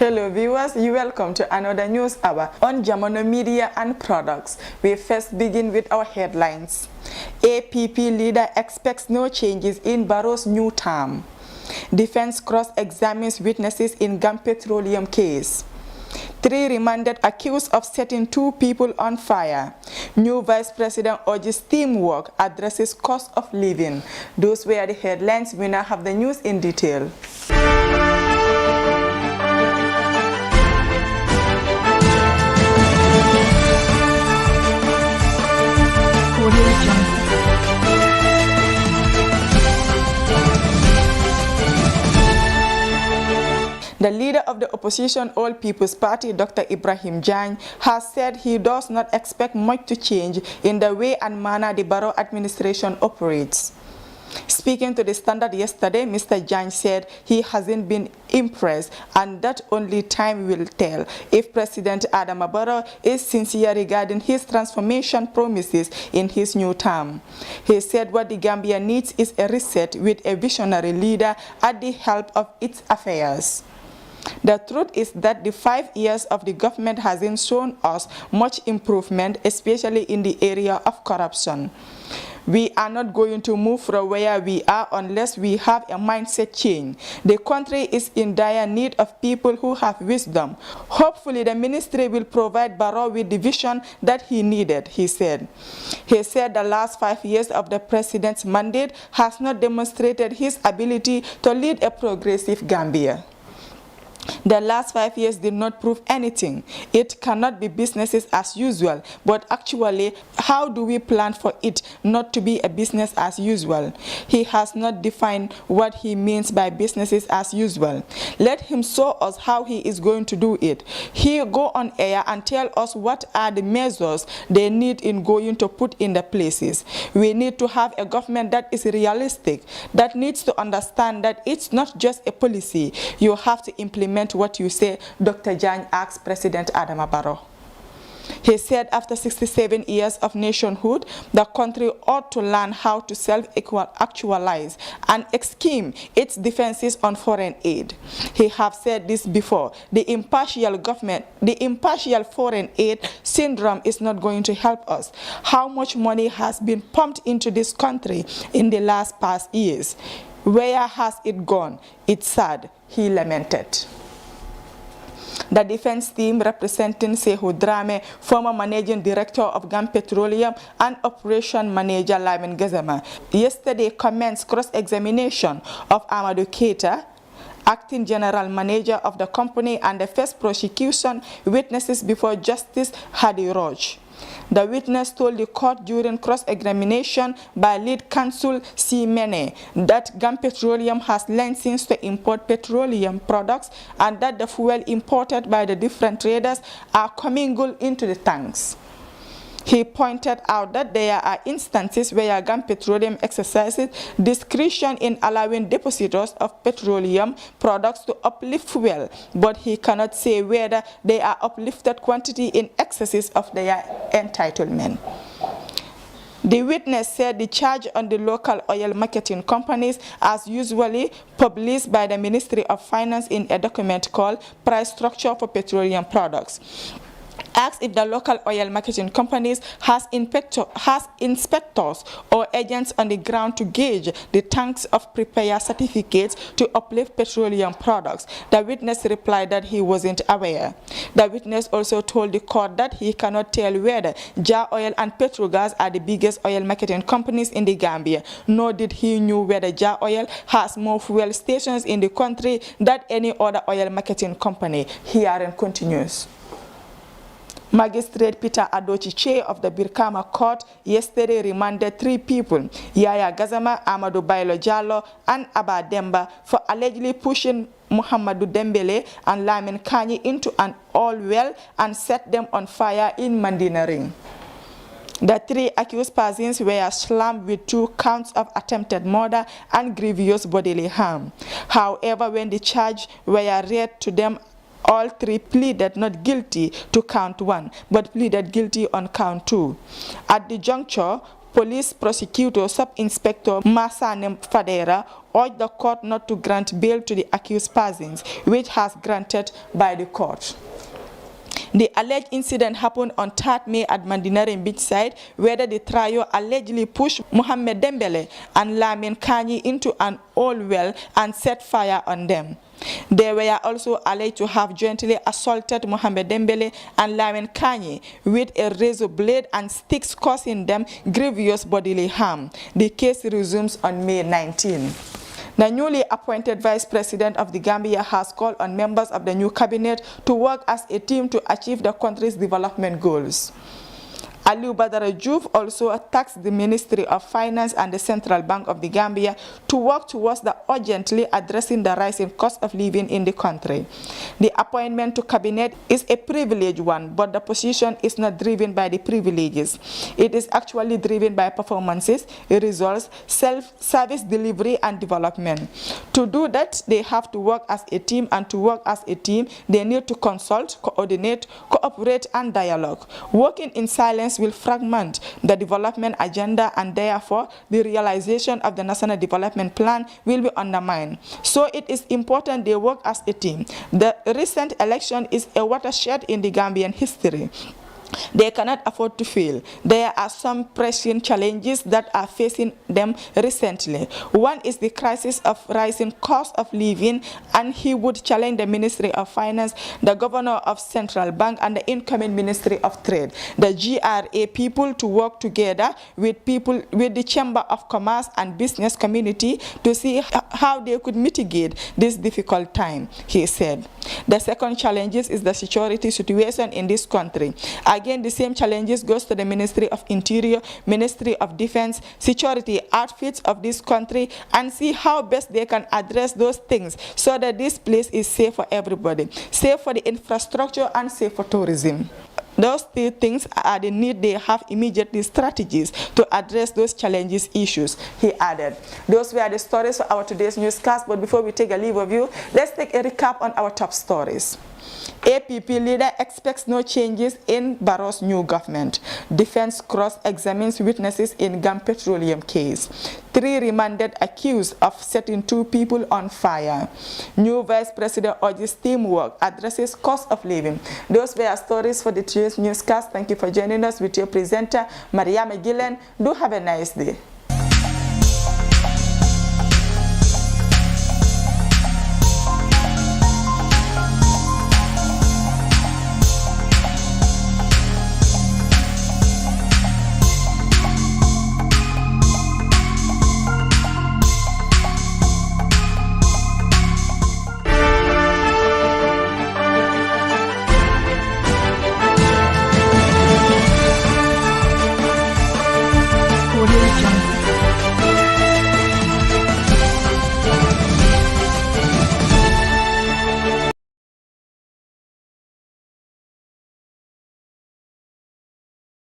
Hello viewers, you welcome to another news hour on Jamano Media and Products. We first begin with our headlines. APP leader expects no changes in Barrow's new term. Defense cross-examines witnesses in Gambia petroleum case. 3 remanded accused of setting 2 people on fire. New Vice President urges teamwork, addresses cost of living. Those were the headlines. We now have the news in detail. The leader of the opposition All People's Party, Dr. Ibrahim Jan, has said he does not expect much to change in the way and manner the Barrow administration operates. Speaking to the Standard yesterday, Mr. Jan said he hasn't been impressed and that only time will tell if President Adama Barrow is sincere regarding his transformation promises in his new term. He said what the Gambia needs is a reset with a visionary leader at the helm of its affairs. The truth is that the 5 years of the government hasn't shown us much improvement, especially in the area of corruption. We are not going to move from where we are unless we have a mindset change. The country is in dire need of people who have wisdom. Hopefully the ministry will provide Barrow with the vision that he needed, he said. He said the last 5 years of the president's mandate has not demonstrated his ability to lead a progressive Gambia. The last 5 years did not prove anything. It cannot be businesses as usual, but actually, how do we plan for it not to be a business as usual? He has not defined what he means by businesses as usual. Let him show us how he is going to do it. He go on air and tell us what are the measures they need in going to put in the places. We need to have a government that is realistic, that needs to understand that it's not just a policy. You have to implement what you say, Dr. Jan asked President Adama Barrow. He said after 67 years of nationhood, the country ought to learn how to self-actualize and scheme its defenses on foreign aid. He have said this before. The impartial foreign aid syndrome is not going to help us. How much money has been pumped into this country in the past years? Where has it gone? It's sad, he lamented. The defense team representing Sehu Drame, former managing director of Gambia Petroleum and operation manager Lamin Gazama, yesterday commenced cross-examination of Amadou Keita, acting general manager of the company, and the first prosecution witnesses before Justice Hadi Roj. The witness told the court during cross-examination by lead counsel C. Mene that Gambia Petroleum has license to import petroleum products and that the fuel imported by the different traders are commingled into the tanks. He pointed out that there are instances where Gambia Petroleum exercises discretion in allowing depositors of petroleum products to uplift fuel, but he cannot say whether they are uplifted quantity in excesses of their entitlement. The witness said the charge on the local oil marketing companies, as usually published by the Ministry of Finance in a document called Price Structure for Petroleum Products, asked if the local oil marketing companies has inspectors or agents on the ground to gauge the tanks of prepared certificates to uplift petroleum products. The witness replied that he wasn't aware. The witness also told the court that he cannot tell whether Jar Oil and Petrogas are the biggest oil marketing companies in the Gambia, nor did he know whether Jar Oil has more fuel stations in the country than any other oil marketing company. Hearing continues. Magistrate Peter Adochi, chair of the Birkama court, yesterday remanded 3 people, Yaya Gazama, Amadou Bailo Jallo, and Abba Demba, for allegedly pushing Muhammadu Dembele and Lamin Kanyi into an oil well and set them on fire in Mandinaring. The 3 accused persons were slammed with 2 counts of attempted murder and grievous bodily harm. However, when the charges were read to them, all 3 pleaded not guilty to count 1, but pleaded guilty on count 2. At the juncture, Police prosecutor Sub-Inspector Masane Fadera urged the court not to grant bail to the accused persons, which has granted by the court. The alleged incident happened on 3rd May at Mandinare beachside, where the trio allegedly pushed Mohamed Dembele and Lamin Kanyi into an oil well and set fire on them. They were also alleged to have jointly assaulted Mohamed Dembele and Lamin Kanyi with a razor blade and sticks, causing them grievous bodily harm. The case resumes on May 19. The newly appointed Vice President of the Gambia has called on members of the new cabinet to work as a team to achieve the country's development goals. Aliu Badara Diouf also tasked the Ministry of Finance and the Central Bank of the Gambia to work towards the urgently addressing the rising cost of living in the country. The appointment to cabinet is a privileged one, but the position is not driven by the privileges. It is actually driven by performances, results, self-service delivery and development. To do that, they have to work as a team, and to work as a team, they need to consult, coordinate, cooperate and dialogue. Working in silence will fragment the development agenda, and therefore the realization of the National Development Plan will be undermined. So it is important they work as a team. The recent election is a watershed in the Gambian history. They cannot afford to fail. There are some pressing challenges that are facing them recently. One is the crisis of rising cost of living, and he would challenge the Ministry of Finance, the Governor of Central Bank, and the incoming Ministry of Trade, the GRA people, to work together with the Chamber of Commerce and business community to see how they could mitigate this difficult time, he said. The second challenge is the security situation in this country. Again, the same challenges goes to the Ministry of Interior, Ministry of Defense, security outfits of this country, and see how best they can address those things so that this place is safe for everybody, safe for the infrastructure and safe for tourism. Those three things are the need. They have immediately strategies to address those challenges issues, he added. Those were the stories for our today's newscast, but before we take a leave of you, let's take a recap on our top stories. APP leader expects no changes in Barrow's new government. Defense cross-examines witnesses in Gam Petroleum case. 3 remanded accused of setting 2 people on fire. New Vice President urges teamwork, addresses cost of living. Those were stories for the today's newscast. Thank you for joining us with your presenter, Maria McGillen. Do have a nice day.